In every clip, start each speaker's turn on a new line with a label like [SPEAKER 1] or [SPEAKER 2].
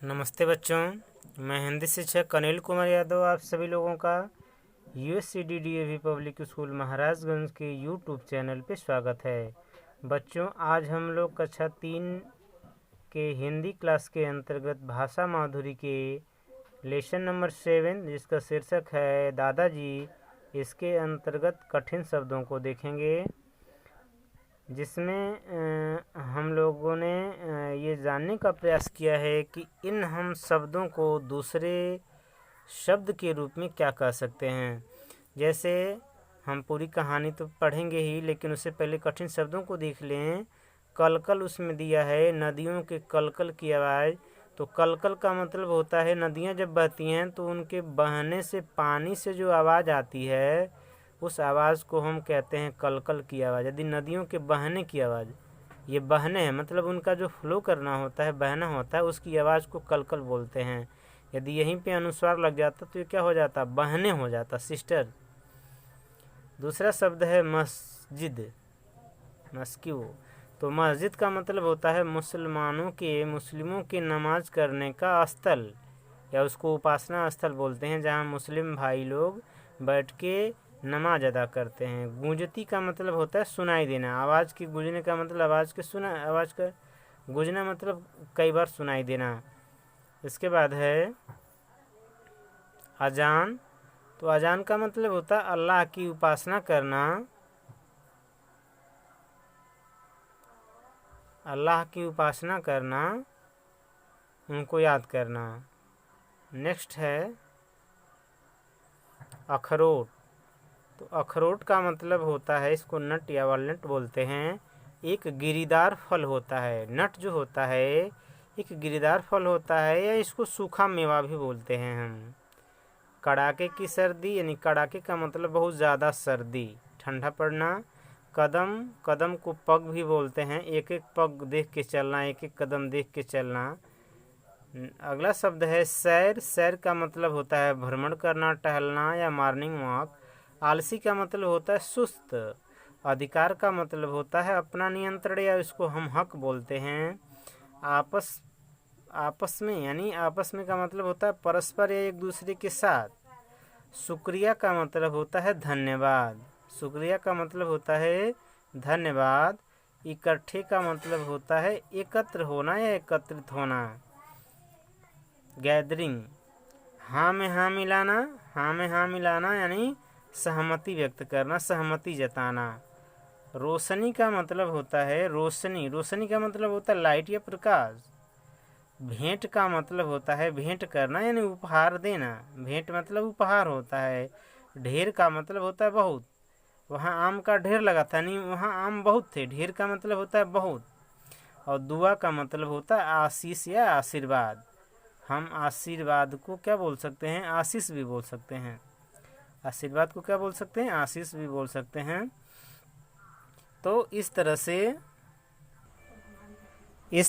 [SPEAKER 1] नमस्ते बच्चों, मैं हिंदी शिक्षक अनिल कुमार यादव आप सभी लोगों का USCDDAV पब्लिक स्कूल महाराजगंज के यूट्यूब चैनल पे स्वागत है। बच्चों, आज हम लोग कक्षा 3 के हिंदी क्लास के अंतर्गत भाषा माधुरी के लेसन नंबर 7 जिसका शीर्षक है दादाजी, इसके अंतर्गत कठिन शब्दों को देखेंगे, जिसमें हम लोगों ने ये जानने का प्रयास किया है कि इन हम शब्दों को दूसरे शब्द के रूप में क्या कह सकते हैं। जैसे हम पूरी कहानी तो पढ़ेंगे ही, लेकिन उससे पहले कठिन शब्दों को देख लें। कलकल उसमें दिया है, नदियों के कलकल की आवाज़। तो कलकल का मतलब होता है नदियाँ जब बहती हैं तो उनके बहने से पानी से जो आवाज़ आती है उस आवाज़ को हम कहते हैं कलकल की आवाज़। यदि नदियों के बहने की आवाज़, ये बहने हैं मतलब उनका जो फ्लो करना होता है, बहना होता है, उसकी आवाज़ को कलकल बोलते हैं। यदि यहीं पे अनुस्वार लग जाता तो ये क्या हो जाता, बहने हो जाता, सिस्टर। दूसरा शब्द है मस्जिद, मस्क्यू। तो मस्जिद का मतलब होता है मुस्लिमों के नमाज करने का स्थल, या उसको उपासना स्थल बोलते हैं, जहाँ मुस्लिम भाई लोग बैठ के नमाज अदा करते हैं। गूंजती का मतलब होता है सुनाई देना। आवाज़ की गूंजने का मतलब आवाज़ का गूंजना मतलब कई बार सुनाई देना। इसके बाद है अजान। तो अजान का मतलब होता है अल्लाह की उपासना करना, अल्लाह की उपासना करना, उनको याद करना। नेक्स्ट है अखरोट। तो अखरोट का मतलब होता है, इसको नट या वालनट बोलते हैं, एक गिरीदार फल होता है। नट जो होता है एक गिरीदार फल होता है, या इसको सूखा मेवा भी बोलते हैं हम। कड़ाके की सर्दी, यानी कड़ाके का मतलब बहुत ज़्यादा सर्दी, ठंडा पड़ना। कदम को पग भी बोलते हैं, एक एक पग देख के चलना, एक एक कदम देख के चलना। अगला शब्द है सैर। सैर का मतलब होता है भ्रमण करना, टहलना या मॉर्निंग वॉक। आलसी का मतलब होता है सुस्त। अधिकार का मतलब होता है अपना नियंत्रण, या इसको हम हक बोलते हैं। आपस में, यानी आपस में का मतलब होता है परस्पर या एक दूसरे के साथ। शुक्रिया का मतलब होता है धन्यवाद। शुक्रिया का मतलब होता है धन्यवाद। इकट्ठे का मतलब होता है एकत्र होना या एकत्रित होना। गैदरिंग। हाँ में हाँ मिलाना यानी सहमति व्यक्त करना, सहमति जताना। रोशनी का मतलब होता है रोशनी का मतलब होता है लाइट या प्रकाश। भेंट का मतलब होता है भेंट करना यानी उपहार देना। भेंट मतलब उपहार होता है। ढेर का मतलब होता है बहुत। वहाँ आम का ढेर लगा था, नहीं वहाँ आम बहुत थे। ढेर का मतलब होता है बहुत। और दुआ का मतलब होता है आशीष या आशीर्वाद। हम आशीर्वाद को क्या बोल सकते हैं, आशीष भी बोल सकते हैं। आशीर्वाद को क्या बोल सकते हैं, आशीष भी बोल सकते हैं। तो इस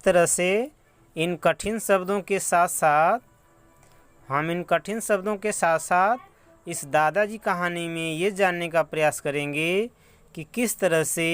[SPEAKER 1] तरह से इन कठिन शब्दों के साथ साथ इस दादाजी कहानी में ये जानने का प्रयास करेंगे कि किस तरह से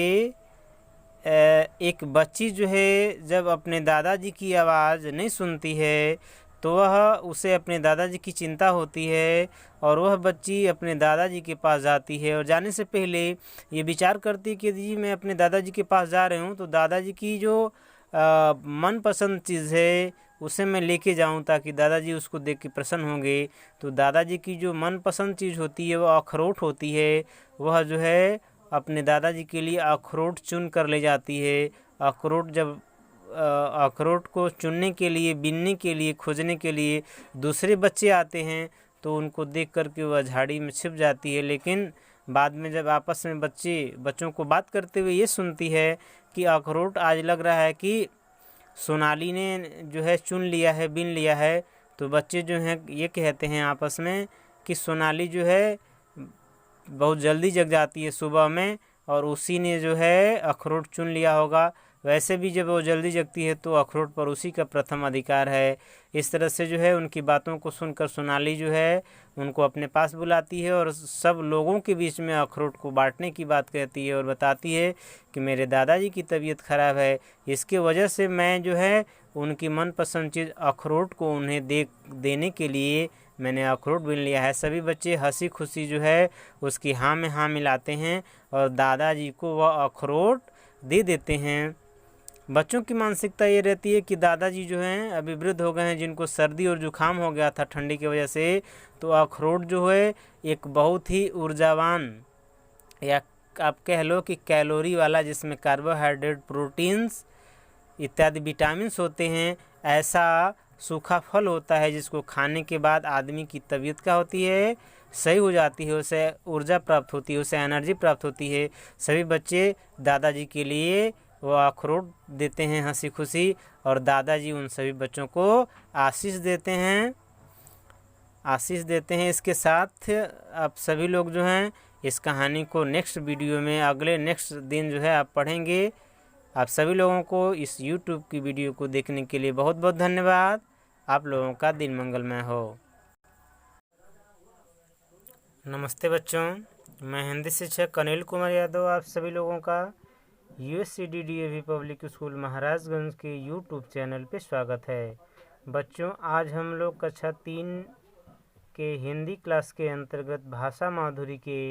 [SPEAKER 1] एक बच्ची जो है जब अपने दादाजी की आवाज़ नहीं सुनती है तो वह उसे अपने दादाजी की चिंता होती है, और वह बच्ची अपने दादाजी के पास जाती है, और जाने से पहले ये विचार करती है कि जी मैं अपने दादाजी के पास जा रही हूँ तो दादाजी की जो मनपसंद चीज़ है उसे मैं लेके जाऊँ ताकि दादाजी उसको देख के प्रसन्न होंगे। तो दादाजी की जो मनपसंद चीज़ होती है वह अखरोट होती है। वह जो है अपने दादाजी के लिए अखरोट चुन कर ले जाती है। अखरोट को चुनने के लिए, बीनने के लिए, खोजने के लिए दूसरे बच्चे आते हैं तो उनको देख कर के वह झाड़ी में छिप जाती है। लेकिन बाद में जब आपस में बच्चों को बात करते हुए ये सुनती है कि अखरोट आज लग रहा है कि सोनाली ने जो है चुन लिया है, बीन लिया है, तो बच्चे जो हैं ये कहते हैं आपस में कि सोनाली जो है बहुत जल्दी जग जाती है सुबह में, और उसी ने जो है अखरोट चुन लिया होगा। वैसे भी जब वो जल्दी जगती है तो अखरोट पर उसी का प्रथम अधिकार है। इस तरह से जो है उनकी बातों को सुनकर सोनाली जो है उनको अपने पास बुलाती है और सब लोगों के बीच में अखरोट को बांटने की बात कहती है, और बताती है कि मेरे दादाजी की तबीयत ख़राब है, इसके वजह से मैं जो है उनकी मनपसंद चीज़ अखरोट को उन्हें देने के लिए मैंने अखरोट बीन लिया है। सभी बच्चे हंसी खुशी जो है उसकी हाँ में हाँ मिलाते हैं और दादाजी को वह अखरोट दे देते हैं। बच्चों की मानसिकता ये रहती है कि दादाजी जो हैं अभी वृद्ध हो गए हैं, जिनको सर्दी और जुकाम हो गया था ठंडी की वजह से, तो अखरोट जो है एक बहुत ही ऊर्जावान या आप कह लो कि कैलोरी वाला, जिसमें कार्बोहाइड्रेट, प्रोटीन्स इत्यादि विटामिन्स होते हैं, ऐसा सूखा फल होता है जिसको खाने के बाद आदमी की तबीयत क्या होती है, सही हो जाती है, उसे ऊर्जा प्राप्त होती है, उसे एनर्जी प्राप्त होती है। सभी बच्चे दादाजी के लिए वो अखरोट देते हैं हंसी खुशी, और दादाजी उन सभी बच्चों को आशीष देते हैं। इसके साथ आप सभी लोग जो हैं इस कहानी को नेक्स्ट वीडियो में अगले नेक्स्ट दिन जो है आप पढ़ेंगे। आप सभी लोगों को इस YouTube की वीडियो को देखने के लिए बहुत बहुत धन्यवाद। आप लोगों का दिन मंगलमय हो। नमस्ते बच्चों, मैं हिंदी शिक्षक अनिल कुमार यादव आप सभी लोगों का USCDDAV पब्लिक स्कूल महाराजगंज के YouTube चैनल पे स्वागत है। बच्चों, आज हम लोग कक्षा 3 के हिंदी क्लास के अंतर्गत भाषा माधुरी के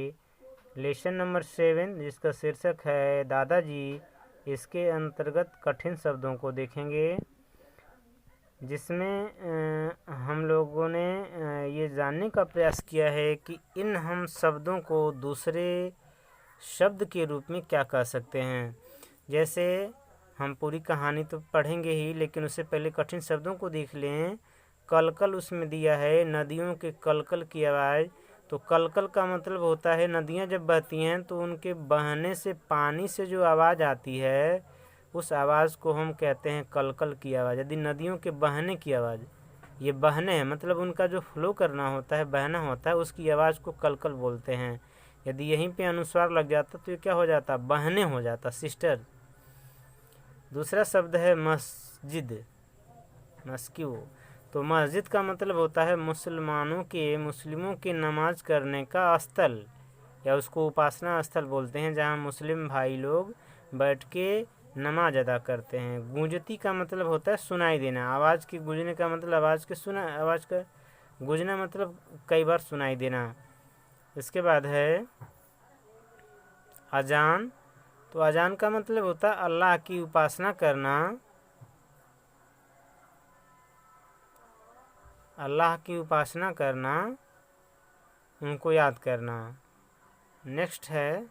[SPEAKER 1] लेसन नंबर 7 जिसका शीर्षक है दादाजी, इसके अंतर्गत कठिन शब्दों को देखेंगे, जिसमें हम लोगों ने ये जानने का प्रयास किया है कि इन हम शब्दों को दूसरे शब्द के रूप में क्या कह सकते हैं। जैसे हम पूरी कहानी तो पढ़ेंगे ही, लेकिन उससे पहले कठिन शब्दों को देख लें। कलकल उसमें दिया है, नदियों के कलकल की आवाज़। तो कलकल का मतलब होता है नदियाँ जब बहती हैं तो उनके बहने से पानी से जो आवाज़ आती है, उस आवाज़ को हम कहते हैं कलकल की आवाज़। यदि नदियों के बहने की आवाज़, ये बहने हैं मतलब उनका जो फ्लो करना होता है, बहना होता है, उसकी आवाज़ को कलकल बोलते हैं। यदि यहीं पे अनुस्वार लग जाता तो ये क्या हो जाता, बहने हो जाता, सिस्टर। दूसरा शब्द है मस्जिद, मस्किव। तो मस्जिद का मतलब होता है मुसलमानों के, मुस्लिमों के नमाज करने का स्थल, या उसको उपासना स्थल बोलते हैं, जहाँ मुस्लिम भाई लोग बैठ के नमाज अदा करते हैं। गूंजती का मतलब होता है सुनाई देना, आवाज़ के गूंजने का मतलब आवाज़ का गूंजना मतलब कई बार सुनाई देना। इसके बाद है अजान। तो अजान का मतलब होता है अल्लाह की उपासना करना, अल्लाह की उपासना करना, उनको याद करना। नेक्स्ट है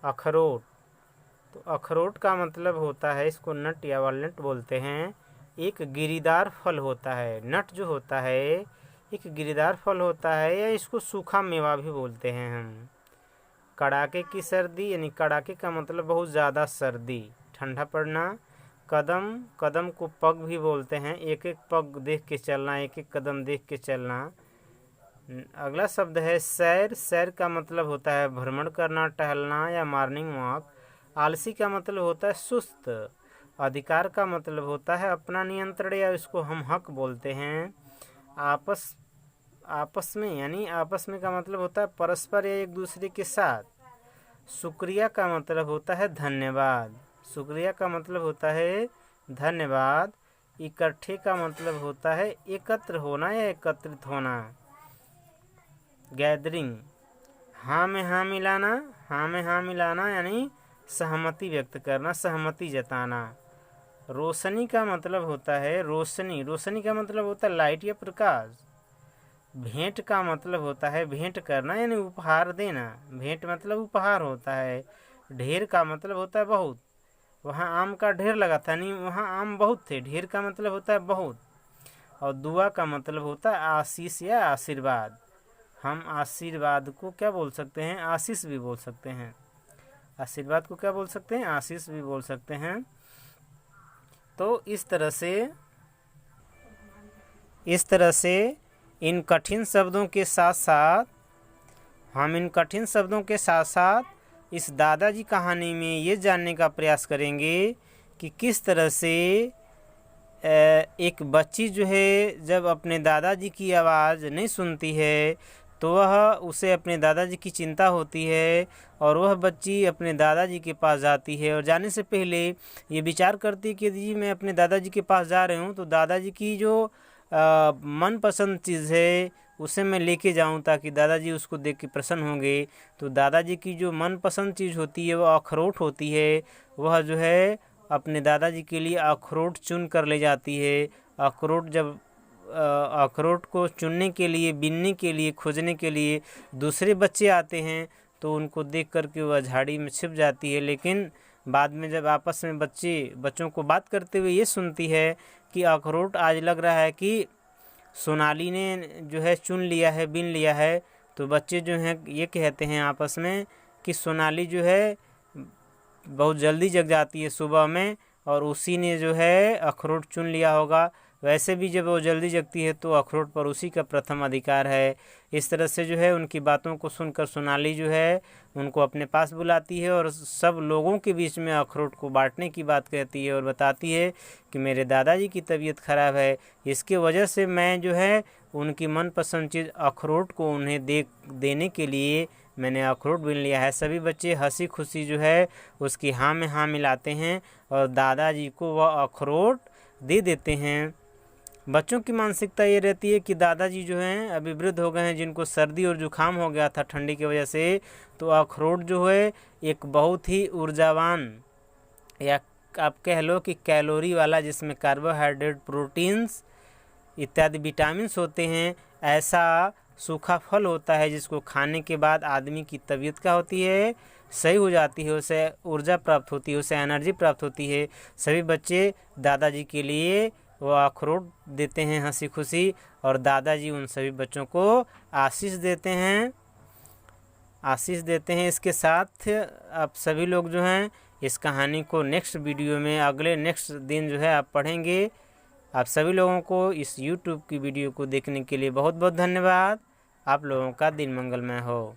[SPEAKER 1] अखरोट। तो अखरोट का मतलब होता है, इसको नट या वालनट बोलते हैं, एक गिरीदार फल होता है। नट जो होता है एक गिरीदार फल होता है, या इसको सूखा मेवा भी बोलते हैं हम। कड़ाके की सर्दी, यानी कड़ाके का मतलब बहुत ज़्यादा सर्दी, ठंडा पड़ना। कदम, कदम को पग भी बोलते हैं, एक एक पग देख के चलना, एक एक कदम देख के चलना। अगला शब्द है सैर। सैर का मतलब होता है भ्रमण करना, टहलना या मॉर्निंग वॉक। आलसी का मतलब होता है सुस्त। अधिकार का मतलब होता है अपना नियंत्रण, या इसको हम हक बोलते हैं। आपस में, यानी आपस में का मतलब होता है परस्पर या एक दूसरे के साथ। शुक्रिया का मतलब होता है धन्यवाद, शुक्रिया का मतलब होता है धन्यवाद। इकट्ठे का मतलब होता है एकत्र होना या एकत्रित होना। गैदरिंग, हाँ में हाँ मिलाना, हाँ में हाँ मिलाना यानी सहमति व्यक्त करना, सहमति जताना। रोशनी का मतलब होता है रोशनी, रोशनी का मतलब होता है लाइट या प्रकाश। भेंट का मतलब होता है भेंट करना यानी उपहार देना, भेंट मतलब उपहार होता है। ढेर का मतलब होता है बहुत, वहाँ आम का ढेर लगा था, नहीं वहाँ आम बहुत थे, ढेर का मतलब होता है बहुत। और दुआ का मतलब होता है आशीष या आशीर्वाद। हम आशीर्वाद को क्या बोल सकते हैं, आशीष भी बोल सकते हैं। आशीर्वाद को क्या बोल सकते हैं, आशीष भी बोल सकते हैं। तो इस तरह से इन कठिन शब्दों के साथ साथ इस दादाजी कहानी में ये जानने का प्रयास करेंगे कि किस तरह से एक बच्ची जो है जब अपने दादाजी की आवाज़ नहीं सुनती है तो वह उसे अपने दादाजी की चिंता होती है और वह बच्ची अपने दादाजी के पास जाती है और जाने से पहले ये विचार करती है कि यदि मैं अपने दादाजी के पास जा रही हूँ तो दादाजी की जो मनपसंद चीज़ है उसे मैं लेके जाऊं ताकि दादाजी उसको देख के प्रसन्न होंगे। तो दादाजी की जो मनपसंद चीज़ होती है वह अखरोट होती है। वह जो है अपने दादाजी के लिए अखरोट चुन कर ले जाती है। अखरोट जब अखरोट को चुनने के लिए, बीनने के लिए, खोजने के लिए दूसरे बच्चे आते हैं तो उनको देख कर के वह झाड़ी में छिप जाती है। लेकिन बाद में जब आपस में बच्चों को बात करते हुए ये सुनती है कि अखरोट आज लग रहा है कि सोनाली ने जो है चुन लिया है, बीन लिया है, तो बच्चे जो हैं ये कहते हैं आपस में कि सोनाली जो है बहुत जल्दी जग जाती है सुबह में और उसी ने जो है अखरोट चुन लिया होगा। वैसे भी जब वो जल्दी जगती है तो अखरोट पर उसी का प्रथम अधिकार है। इस तरह से जो है उनकी बातों को सुनकर सोनाली जो है उनको अपने पास बुलाती है और सब लोगों के बीच में अखरोट को बांटने की बात कहती है और बताती है कि मेरे दादाजी की तबीयत ख़राब है, इसके वजह से मैं जो है उनकी मनपसंद चीज़ अखरोट को उन्हें देने के लिए मैंने अखरोट बीन लिया है। सभी बच्चे हंसी खुशी जो है उसकी हाँ में हाँ मिलाते हैं और दादाजी को वह अखरोट दे देते हैं। बच्चों की मानसिकता ये रहती है कि दादाजी जो हैं अभी वृद्ध हो गए हैं, जिनको सर्दी और जुकाम हो गया था ठंडी की वजह से, तो अखरोट जो है एक बहुत ही ऊर्जावान या आप कह लो कि कैलोरी वाला, जिसमें कार्बोहाइड्रेट, प्रोटीन्स इत्यादि विटामिन्स होते हैं, ऐसा सूखा फल होता है जिसको खाने के बाद आदमी की तबीयत क्या होती है, सही हो जाती है, उसे ऊर्जा प्राप्त होती है, उसे एनर्जी प्राप्त होती है। सभी बच्चे दादाजी के लिए वो अखरोट देते हैं हंसी खुशी और दादाजी उन सभी बच्चों को आशीष देते हैं। इसके साथ आप सभी लोग जो हैं इस कहानी को नेक्स्ट वीडियो में अगले नेक्स्ट दिन जो है आप पढ़ेंगे। आप सभी लोगों को इस YouTube की वीडियो को देखने के लिए बहुत बहुत धन्यवाद। आप लोगों का दिन मंगलमय हो।